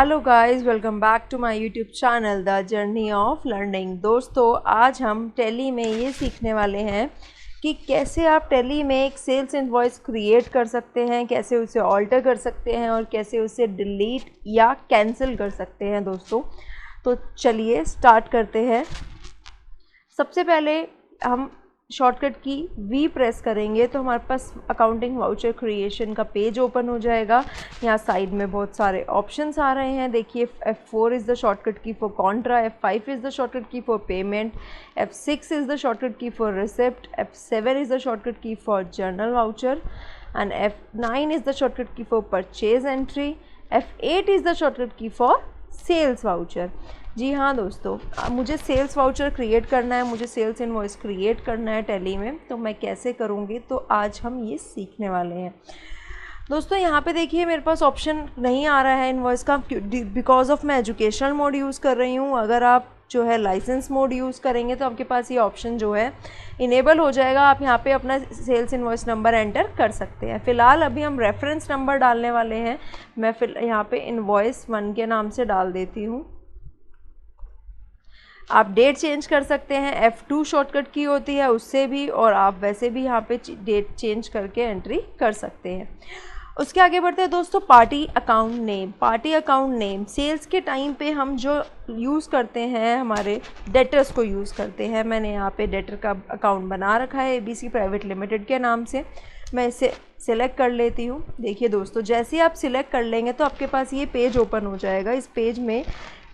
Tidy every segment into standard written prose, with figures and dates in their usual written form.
Hello guys, welcome back to my YouTube channel the journey of learning. दोस्तों, आज हम tally में ये सीखने वाले हैं कि कैसे आप टैली में एक सेल्स इनवॉइस क्रिएट कर सकते हैं, कैसे उसे ऑल्टर कर सकते हैं और कैसे उसे डिलीट या कैंसिल कर सकते हैं। दोस्तों, तो चलिए स्टार्ट करते हैं। सबसे पहले हम शॉर्टकट की वी प्रेस करेंगे तो हमारे पास अकाउंटिंग वाउचर क्रिएशन का पेज ओपन हो जाएगा। यहाँ साइड में बहुत सारे ऑप्शंस आ रहे हैं। देखिए, F4 is the shortcut key for contra, F5 is the shortcut key for payment, F6 is the shortcut key for receipt, F7 is the shortcut key for journal voucher and F9 is the shortcut key for purchase entry, F8 is the shortcut key for sales voucher. जी हाँ दोस्तों, मुझे sales voucher create करना है, मुझे sales invoice create करना है tally में। तो मैं कैसे करूँगी, तो आज हम ये सीखने वाले हैं। दोस्तों, यहाँ पे देखिए मेरे पास ऑप्शन नहीं आ रहा है इनवॉइस का, बिकॉज ऑफ मैं एजुकेशनल मोड यूज़ कर रही हूँ। अगर आप जो है लाइसेंस मोड यूज़ करेंगे तो आपके पास ये ऑप्शन जो है इनेबल हो जाएगा। आप यहाँ पे अपना सेल्स इनवॉइस नंबर एंटर कर सकते हैं। फ़िलहाल अभी हम रेफरेंस नंबर डालने वाले हैं। मैं यहाँ पे इनवॉइस 1 के नाम से डाल देती हूँ। आप डेट चेंज कर सकते हैं, F2 शॉर्टकट की होती है उससे भी, और आप वैसे भी यहाँ पे डेट चेंज करके एंट्री कर सकते हैं। उसके आगे बढ़ते हैं दोस्तों। Party account name. Party account name sales के टाइम पे हम जो यूज़ करते हैं, हमारे डेटर्स को यूज़ करते हैं। मैंने यहाँ पे डेटर का अकाउंट बना रखा है ABC प्राइवेट लिमिटेड के नाम से। मैं इसे सिलेक्ट कर लेती हूँ। देखिए दोस्तों, जैसे ही आप सिलेक्ट कर लेंगे तो आपके पास ये पेज ओपन हो जाएगा। इस पेज में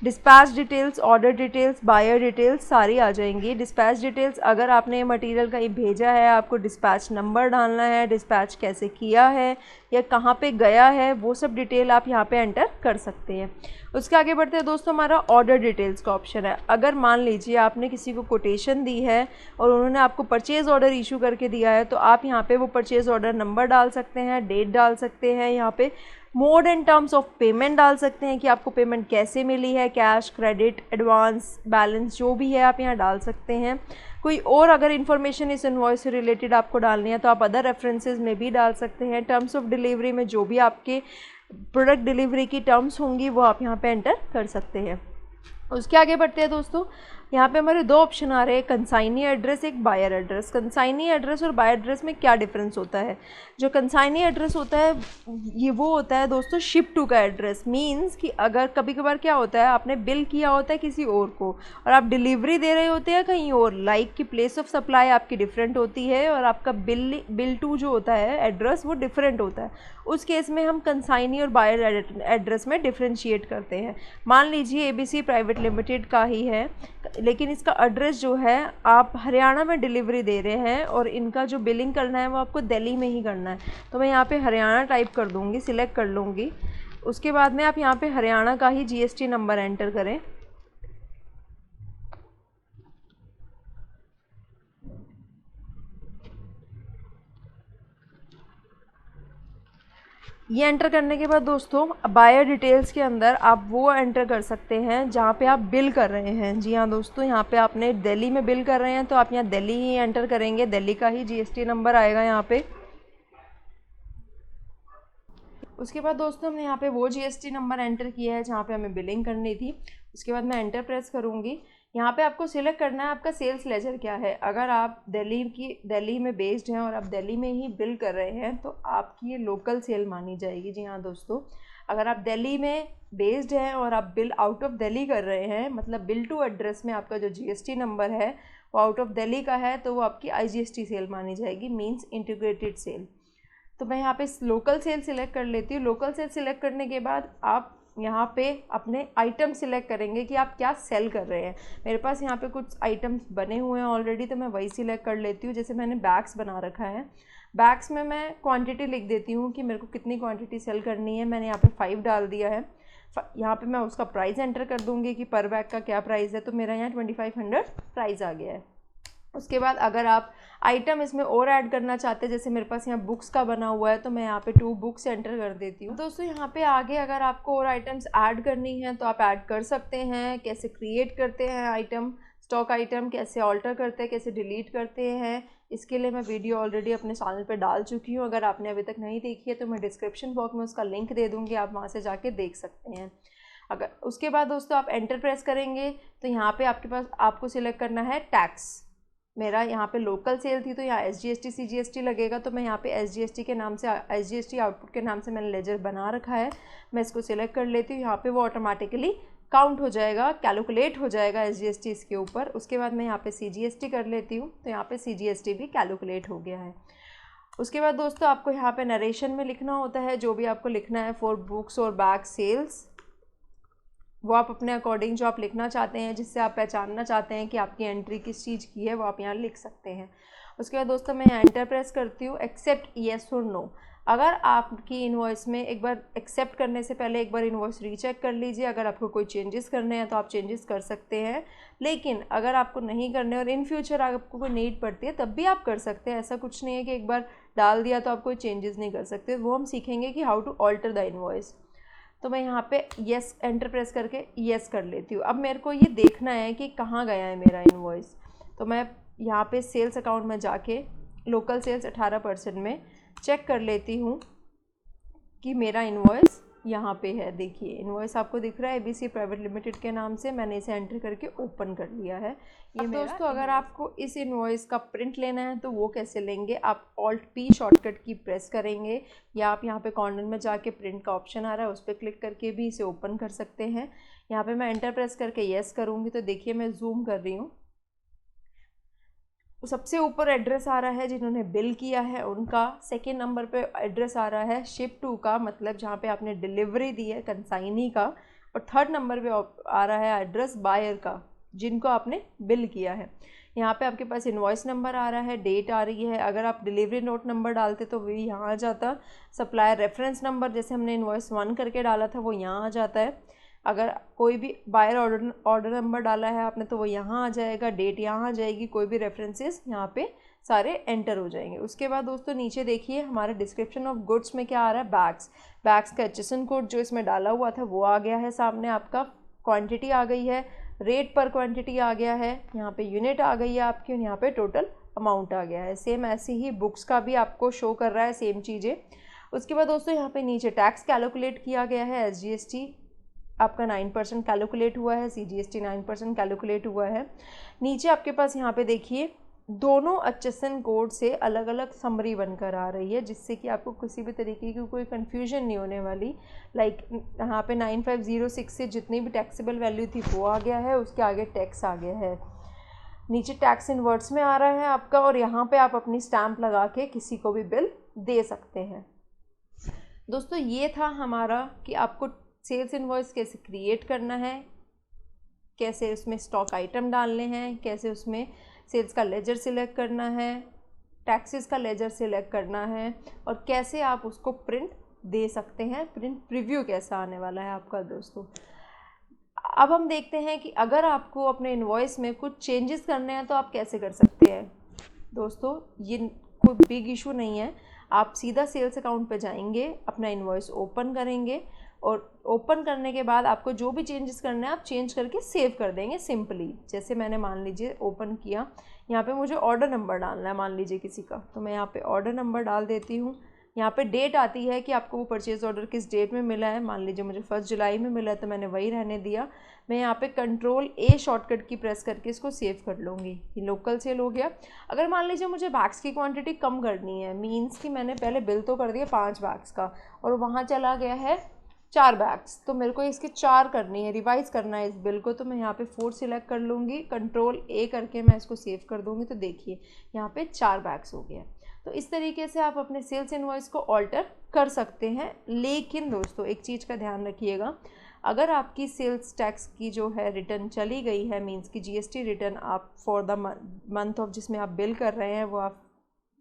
dispatch details, order details, buyer details सारी आ जाएंगी। डिस्पैच डिटेल्स, अगर आपने मटेरियल कहीं भेजा है, आपको डिस्पैच नंबर डालना है, डिस्पैच कैसे किया है या कहाँ पे गया है, वो सब डिटेल आप यहाँ पे एंटर कर सकते हैं। उसके आगे बढ़ते हैं दोस्तों। हमारा ऑर्डर डिटेल्स का ऑप्शन है। अगर मान लीजिए आपने किसी को कोटेशन दी है और उन्होंने आपको परचेज़ ऑर्डर इशू करके दिया है, तो आप यहाँ पे वो परचेज़ ऑर्डर नंबर डाल सकते हैं, डेट डाल सकते हैं, यहाँ पे mode and terms of payment डाल सकते हैं कि आपको पेमेंट कैसे मिली है, कैश, क्रेडिट, एडवांस, बैलेंस, जो भी है आप यहाँ डाल सकते हैं। कोई और अगर इन्फॉर्मेशन इस इनवॉइस से रिलेटेड आपको डालनी है तो आप अदर रेफरेंसेस में भी डाल सकते हैं। टर्म्स ऑफ डिलीवरी में जो भी आपके प्रोडक्ट डिलीवरी की टर्म्स होंगी वो आप यहाँ पे एंटर कर सकते हैं। उसके आगे बढ़ते हैं दोस्तों। यहाँ पे हमारे 2 ऑप्शन आ रहे हैं, कंसाइनी एड्रेस, एक बायर एड्रेस। कंसाइनी एड्रेस और बायर एड्रेस में क्या डिफरेंस होता है? जो कंसाइनी एड्रेस होता है ये वो होता है दोस्तों शिप टू का एड्रेस। मींस कि अगर कभी कभार क्या होता है, आपने बिल किया होता है किसी और को और आप डिलीवरी दे रहे होते हैं कहीं और, लाइक कि प्लेस ऑफ सप्लाई आपकी डिफरेंट होती है और आपका बिल टू जो होता है एड्रेस वो डिफरेंट होता है। उस केस में हम कंसाइनी और बायर एड्रेस में डिफ्रेंशिएट करते हैं। मान लीजिए ABC प्राइवेट लिमिटेड का ही है, लेकिन इसका एड्रेस जो है आप हरियाणा में डिलीवरी दे रहे हैं और इनका जो बिलिंग करना है वो आपको दिल्ली में ही करना है। तो मैं यहाँ पे हरियाणा टाइप कर दूँगी, सिलेक्ट कर लूँगी। उसके बाद में आप यहाँ पे हरियाणा का ही GST नंबर एंटर करें। ये एंटर करने के बाद दोस्तों बायर डिटेल्स के अंदर आप वो एंटर कर सकते हैं जहाँ पे आप बिल कर रहे हैं। जी हाँ दोस्तों, यहाँ पे आपने दिल्ली में बिल कर रहे हैं तो आप यहाँ दिल्ली ही एंटर करेंगे, दिल्ली का ही GST नंबर आएगा यहाँ पे। उसके बाद दोस्तों हमने यहाँ पे वो GST नंबर एंटर किया है जहाँ पे हमें बिलिंग करनी थी। उसके बाद मैं एंटर प्रेस करूँगी। यहाँ पे आपको सिलेक्ट करना है आपका सेल्स लेजर क्या है। अगर आप दिल्ली में बेस्ड हैं और आप दिल्ली में ही बिल कर रहे हैं तो आपकी ये लोकल सेल मानी जाएगी। जी हाँ दोस्तों, अगर आप दिल्ली में बेस्ड हैं और आप बिल आउट ऑफ दिल्ली कर रहे हैं, मतलब बिल टू एड्रेस में आपका जो GST नंबर है वो आउट ऑफ दिल्ली का है, तो वो आपकी IGST सेल मानी जाएगी, मीन्स इंटीग्रेटेड सेल। तो मैं यहाँ पे लोकल सेल सिलेक्ट कर लेती हूँ। लोकल सेल सिलेक्ट करने के बाद आप यहाँ पे अपने आइटम सिलेक्ट करेंगे कि आप क्या सेल कर रहे हैं। मेरे पास यहाँ पे कुछ आइटम्स बने हुए हैं ऑलरेडी, तो मैं वही सिलेक्ट कर लेती हूँ। जैसे मैंने बैग्स बना रखा है, बैग्स में मैं क्वांटिटी लिख देती हूँ कि मेरे को कितनी क्वांटिटी सेल करनी है। मैंने यहाँ पे 5 डाल दिया है। यहाँ पे मैं उसका प्राइस एंटर कर दूँगी कि पर बैग का क्या प्राइस है, तो मेरा यहाँ 2500 प्राइस आ गया है। उसके बाद अगर आप आइटम इसमें और ऐड करना चाहते हैं, जैसे मेरे पास यहाँ बुक्स का बना हुआ है तो मैं यहाँ पे 2 बुक्स एंटर कर देती हूँ। दोस्तों, यहाँ पे आगे अगर आपको और आइटम्स ऐड करनी है तो आप ऐड कर सकते हैं। कैसे क्रिएट करते हैं आइटम, स्टॉक आइटम कैसे ऑल्टर करते हैं, कैसे डिलीट करते हैं, इसके लिए मैं वीडियो ऑलरेडी अपने चैनल पे डाल चुकी हूँ। अगर आपने अभी तक नहीं देखी है तो मैं डिस्क्रिप्शन बॉक्स में उसका लिंक दे दूँगी, आप वहाँ से जाके देख सकते हैं। अगर उसके बाद दोस्तों आप एंटर प्रेस करेंगे तो यहाँ पे आपके पास आपको सिलेक्ट करना है टैक्स। मेरा यहाँ पे लोकल सेल थी तो यहाँ SGST CGST लगेगा, तो मैं यहाँ पे SGST के नाम से SGST आउटपुट के नाम से मैंने लेजर बना रखा है। मैं इसको सिलेक्ट कर लेती हूँ, यहाँ पे वो ऑटोमेटिकली काउंट हो जाएगा, कैलकुलेट हो जाएगा SGST इसके ऊपर। उसके बाद मैं यहाँ पे CGST कर लेती हूँ, तो यहाँ पे CGST भी कैलकुलेट हो गया है। उसके बाद दोस्तों आपको यहाँ पे नरेशन में लिखना होता है जो भी आपको लिखना है फॉर बुक्स और बैग सेल्स, वो आप अपने अकॉर्डिंग जो आप लिखना चाहते हैं, जिससे आप पहचानना चाहते हैं कि आपकी एंट्री किस चीज़ की है, वो आप यहाँ लिख सकते हैं। उसके बाद दोस्तों मैं यहाँ एंटर प्रेस करती हूँ, एक्सेप्ट येस और नो। अगर आपकी इन्वॉइस में एक बार एक्सेप्ट करने से पहले एक बार इन्वॉइस रीचेक कर लीजिए। अगर आपको कोई चेंजेस करने हैं तो आप चेंजेस कर सकते हैं, लेकिन अगर आपको नहीं करने और इन फ्यूचर आपको कोई नीड पड़ती है तब भी आप कर सकते हैं। ऐसा कुछ नहीं है कि एक बार डाल दिया तो आप कोई चेंजेस नहीं कर सकते, वो हम सीखेंगे कि how to alter the invoice. तो मैं यहाँ पे येस एंटर प्रेस करके येस कर लेती हूँ। अब मेरे को ये देखना है कि कहाँ गया है मेरा इनवॉइस, तो मैं यहाँ पे सेल्स अकाउंट में जाके लोकल सेल्स 18% में चेक कर लेती हूँ कि मेरा इनवॉइस यहाँ पे है। देखिए इनवॉइस आपको दिख रहा है ABC प्राइवेट लिमिटेड के नाम से, मैंने इसे एंटर करके ओपन कर लिया है। ये दोस्तों अगर आपको इस इनवॉइस का प्रिंट लेना है तो वो कैसे लेंगे, आप Alt+P शॉर्टकट की प्रेस करेंगे या आप यहाँ पे कॉर्नर में जाके प्रिंट का ऑप्शन आ रहा है उस पर क्लिक करके भी इसे ओपन कर सकते हैं। यहाँ पे मैं एंटर प्रेस करके येस करूँगी तो देखिए मैं जूम कर रही हूँ, सबसे ऊपर एड्रेस आ रहा है जिन्होंने बिल किया है उनका, सेकेंड नंबर पे एड्रेस आ रहा है शिप टू का, मतलब जहाँ पे आपने डिलीवरी दी है कंसाइनी का, और थर्ड नंबर पे आ रहा है एड्रेस बायर का जिनको आपने बिल किया है। यहाँ पे आपके पास इनवॉइस नंबर आ रहा है, डेट आ रही है, अगर आप डिलीवरी नोट नंबर डालते तो वो यहाँ आ जाता, सप्लायर रेफरेंस नंबर जैसे हमने इनवॉइस 1 करके डाला था वो यहाँ आ जाता है, अगर कोई भी बायर ऑर्डर नंबर डाला है आपने तो वो यहाँ आ जाएगा, डेट यहाँ आ जाएगी, कोई भी रेफरेंसेस यहाँ पे सारे एंटर हो जाएंगे। उसके बाद दोस्तों नीचे देखिए हमारे डिस्क्रिप्शन ऑफ गुड्स में क्या आ रहा है, बैग्स का HSN कोड जो इसमें डाला हुआ था वो आ गया है सामने, आपका क्वांटिटी आ गई है, रेट पर क्वांटिटी आ गया है, यहाँ पे यूनिट आ गई है आपकी, और यहाँ पे टोटल अमाउंट आ गया है। सेम ऐसे ही बुक्स का भी आपको शो कर रहा है सेम चीज़ें। उसके बाद दोस्तों यहाँ पे नीचे टैक्स कैलकुलेट किया गया है, SGST आपका 9% कैलकुलेट हुआ है, CGST 9% कैलकुलेट हुआ है। नीचे आपके पास यहाँ पे देखिए दोनों HSN कोड से अलग अलग समरी बनकर आ रही है, जिससे कि आपको किसी भी तरीके की कोई कन्फ्यूजन नहीं होने वाली। लाइक यहाँ पे 9506 से जितनी भी टैक्सेबल वैल्यू थी वो आ गया है, उसके आगे टैक्स आ गया है, नीचे टैक्स इन वर्ड्स में आ रहा है आपका, और यहाँ पे आप अपनी स्टैम्प लगा के किसी को भी बिल दे सकते हैं। दोस्तों ये था हमारा कि आपको सेल्स इनवॉइस कैसे क्रिएट करना है, कैसे उसमें स्टॉक आइटम डालने हैं, कैसे उसमें सेल्स का लेजर सिलेक्ट करना है, टैक्सेस का लेजर सिलेक्ट करना है, और कैसे आप उसको प्रिंट दे सकते हैं, प्रिंट प्रीव्यू कैसा आने वाला है आपका। दोस्तों अब हम देखते हैं कि अगर आपको अपने इनवॉइस में कुछ चेंजेस करने हैं तो आप कैसे कर सकते हैं। दोस्तों ये कोई बिग इशू नहीं है, आप सीधा सेल्स अकाउंट पे जाएंगे, अपना इनवॉइस ओपन करेंगे, और ओपन करने के बाद आपको जो भी चेंजेस करने हैं आप चेंज करके सेव कर देंगे सिंपली। जैसे मैंने मान लीजिए ओपन किया, यहाँ पे मुझे ऑर्डर नंबर डालना है मान लीजिए किसी का, तो मैं यहाँ पे ऑर्डर नंबर डाल देती हूँ। यहाँ पे डेट आती है कि आपको वो परचेज़ ऑर्डर किस डेट में मिला है, मान लीजिए मुझे 1 जुलाई में मिला है तो मैंने वही रहने दिया। मैं यहाँ पे Ctrl+A शॉर्टकट की प्रेस करके इसको सेव कर लूँगी, ये लोकल सेल हो गया। अगर मान लीजिए मुझे बैग्स की क्वांटिटी कम करनी है, मीन्स कि मैंने पहले बिल तो कर दिया 5 बैग्स का और वहाँ चला गया है 4 बैग्स, तो मेरे को इसके 4 करनी है, रिवाइज़ करना है इस बिल को, तो मैं यहाँ पे 4 सिलेक्ट कर लूँगी, Ctrl+A करके मैं इसको सेव कर दूँगी, तो देखिए यहाँ पे 4 बैग्स हो गया। तो इस तरीके से आप अपने सेल्स इनवॉइस को ऑल्टर कर सकते हैं। लेकिन दोस्तों एक चीज़ का ध्यान रखिएगा, अगर आपकी सेल्स टैक्स की जो है रिटर्न चली गई है, मींस की GST रिटर्न आप फॉर द मंथ ऑफ जिसमें आप बिल कर रहे हैं वो आप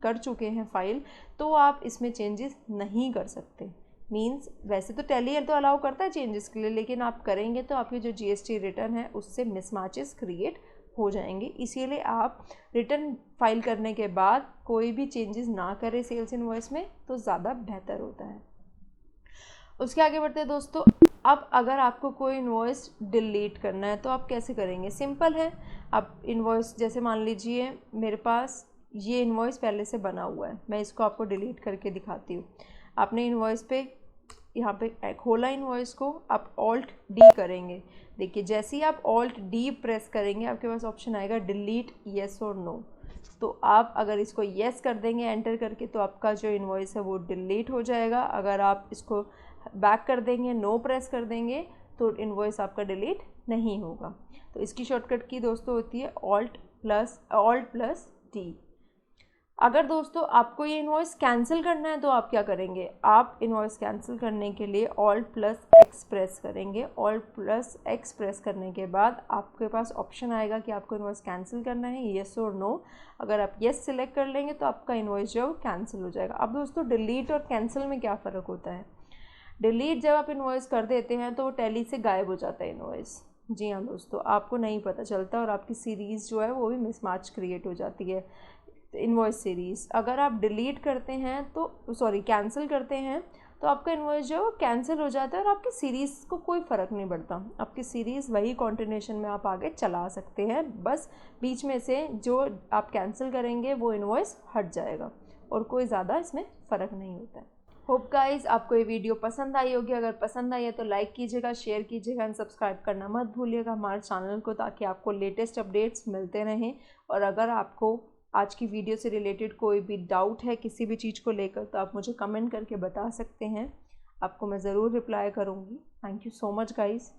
कर चुके हैं फाइल, तो आप इसमें चेंजेस नहीं कर सकते। मींस वैसे तो टैली तो अलाउ करता है चेंजेस के लिए, लेकिन आप करेंगे तो आपकी जो GST रिटर्न है उससे मिसमैचेस क्रिएट हो जाएंगे। इसीलिए आप रिटर्न फाइल करने के बाद कोई भी चेंजेस ना करें सेल्स इनवॉइस में, तो ज़्यादा बेहतर होता है। उसके आगे बढ़ते हैं दोस्तों। अब अगर आपको कोई इनवॉइस डिलीट करना है तो आप कैसे करेंगे, सिंपल है। आप इनवॉइस जैसे मान लीजिए मेरे पास ये इनवॉइस पहले से बना हुआ है, मैं इसको आपको डिलीट करके दिखाती हूँ। आपने इनवॉइस पे यहाँ पे खोला इनवॉइस को, आप ऑल्ट डी करेंगे। देखिए जैसे ही आप ऑल्ट डी प्रेस करेंगे आपके पास ऑप्शन आएगा डिलीट येस और नो। तो आप अगर इसको येस कर देंगे एंटर करके तो आपका जो इनवॉइस है वो डिलीट हो जाएगा। अगर आप इसको बैक कर देंगे, नो प्रेस कर देंगे, तो इनवॉइस आपका डिलीट नहीं होगा। तो इसकी शॉर्टकट की दोस्तों होती है ऑल्ट प्लस डी। अगर दोस्तों आपको ये इनवॉइस कैंसिल करना है तो आप क्या करेंगे, आप इनवॉइस कैंसिल करने के लिए ऑल्ट प्लस एक्स प्रेस करेंगे। ऑल्ट प्लस एक्स प्रेस करने के बाद आपके पास ऑप्शन आएगा कि आपको इनवॉइस कैंसिल करना है, येस और नो। अगर आप येस सिलेक्ट कर लेंगे तो आपका इनवॉइस जो है वो कैंसिल हो जाएगा। अब दोस्तों डिलीट और कैंसिल में क्या फ़र्क होता है। डिलीट जब आप इनवॉइस कर देते हैं तो वो टैली से गायब हो जाता है इनवॉइस। जी हाँ दोस्तों, आपको नहीं पता चलता और आपकी सीरीज़ जो है वो भी मिसमैच क्रिएट हो जाती है, इनवॉइस सीरीज़। अगर आप डिलीट करते हैं तो कैंसिल करते हैं तो आपका इनवॉइस जो है वो कैंसिल हो जाता है और आपकी सीरीज़ को कोई फ़र्क नहीं पड़ता। आपकी सीरीज़ वही कंटिन्यूएशन में आप आगे चला सकते हैं, बस बीच में से जो आप कैंसिल करेंगे वो इनवॉइस हट जाएगा और कोई ज़्यादा इसमें फ़र्क नहीं होता है। होप गाइस आपको ये वीडियो पसंद आई होगी। अगर पसंद आई है तो लाइक कीजिएगा, शेयर कीजिएगा एंड सब्सक्राइब करना मत भूलिएगा हमारे चैनल को, ताकि आपको लेटेस्ट अपडेट्स मिलते रहें। और अगर आपको आज की वीडियो से रिलेटेड कोई भी डाउट है किसी भी चीज़ को लेकर तो आप मुझे कमेंट करके बता सकते हैं, आपको मैं ज़रूर रिप्लाई करूँगी। Thank you so much guys.